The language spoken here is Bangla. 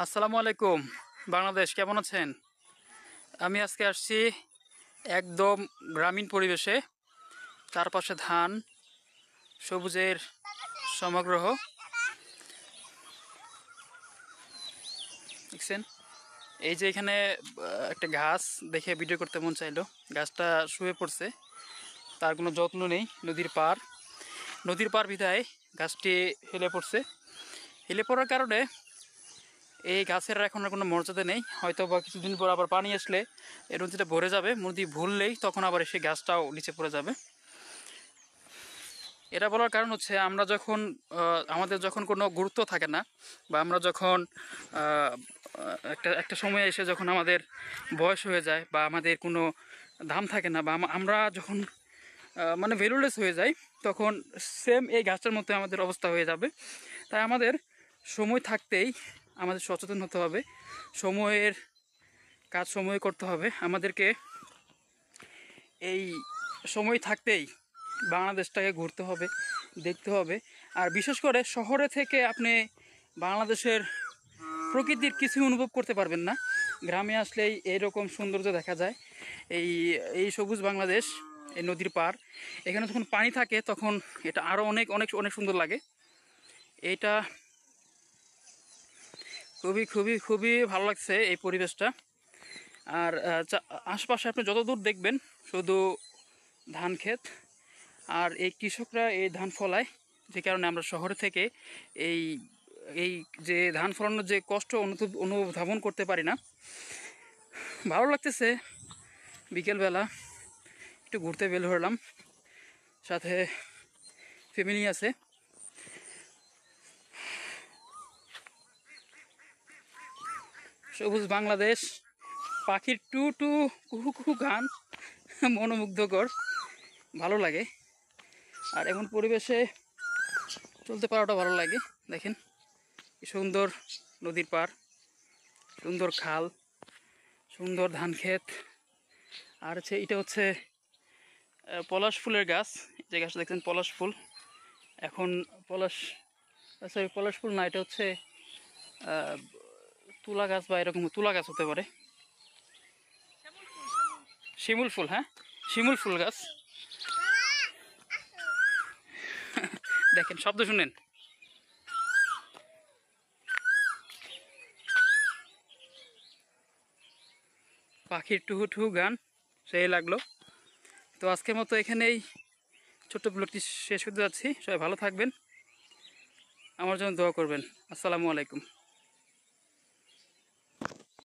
আসসালামু আলাইকুম। বাংলাদেশ কেমন আছেন? আমি আজকে আসছি একদম গ্রামীণ পরিবেশে। চারপাশে ধান, সবুজের সমাগ্রহ দেখছেন। এই যে এখানে একটা গাছ দেখে ভিডিও করতে মন চাইলো। গাছটা শুয়ে পড়ছে, তার কোনো যত্ন নেই। নদীর পার বিধায় গাছটি হেলে পড়ছে। হেলে পড়ার কারণে এই গাছের এখন আর কোনো মর্যাদা নেই। হয়তো বা কিছুদিন পর আবার পানি আসলে এই নদীটা ভরে যাবে। নদী ভরলেই তখন আবার সেই গাছটাও নিচে পড়ে যাবে। এটা বলার কারণ হচ্ছে আমরা যখন আমাদের যখন কোনো গুরুত্ব থাকে না, বা আমরা যখন একটা একটা সময় এসে যখন আমাদের বয়স হয়ে যায়, বা আমাদের কোনো দাম থাকে না, বা আমরা যখন মানে ভ্যালুলেস হয়ে যাই, তখন সেম এই গাছটার মধ্যে আমাদের অবস্থা হয়ে যাবে। তাই আমাদের সময় থাকতেই আমাদের সচেতন হতে হবে। সময়ের কাজ সময় করতে হবে আমাদেরকে। এই সময় থাকতেই বাংলাদেশটাকে ঘুরতে হবে, দেখতে হবে। আর বিশেষ করে শহরে থেকে আপনি বাংলাদেশের প্রকৃতির কিছু অনুভব করতে পারবেন না। গ্রামে আসলেই এরকম সৌন্দর্য দেখা যায়। এই এই সবুজ বাংলাদেশ, এই নদীর পার, এখানে যখন পানি থাকে তখন এটা আরও অনেক অনেক অনেক সুন্দর লাগে। এটা খুবই খুবই খুবই ভালো লাগছে এই পরিবেশটা। আর আশপাশে আপনি যত দূর দেখবেন শুধু ধান ক্ষেত। আর এই কৃষকরা এই ধান ফলায়, যে কারণে আমরা শহর থেকে এই এই যে ধান ফলানোর যে কষ্ট অনুধাবন করতে পারি না। ভালো লাগতেছে। বিকেলবেলা একটু ঘুরতে বের হলাম, সাথে ফ্যামিলি আছে। সবুজ বাংলাদেশ, পাখির টু টু কুহু কুহু গান মনোমুগ্ধকর, ভালো লাগে। আর এমন পরিবেশে চলতে পারাটা ভালো লাগে। দেখেন কি সুন্দর নদীর পার, সুন্দর খাল, সুন্দর ধান ক্ষেত। আর হচ্ছে এটা হচ্ছে পলাশ ফুলের গাছ। যে গাছটা দেখছেন পলাশ ফুল, এখন সরি পলাশ ফুল না, এটা হচ্ছে তুলা গাছ, বা এরকম তুলা গাছ হতে পারে। শিমুল ফুল, হ্যাঁ শিমুল ফুল গাছ। দেখেন শব্দ শুনেন। পাখির টুহু টুহু গান সেই লাগলো। তো আজকের মতো এখানেই ছোট্ট ব্লগটি শেষ করতে যাচ্ছি। সবাই ভালো থাকবেন, আমার জন্য দোয়া করবেন। আসসালামু আলাইকুম।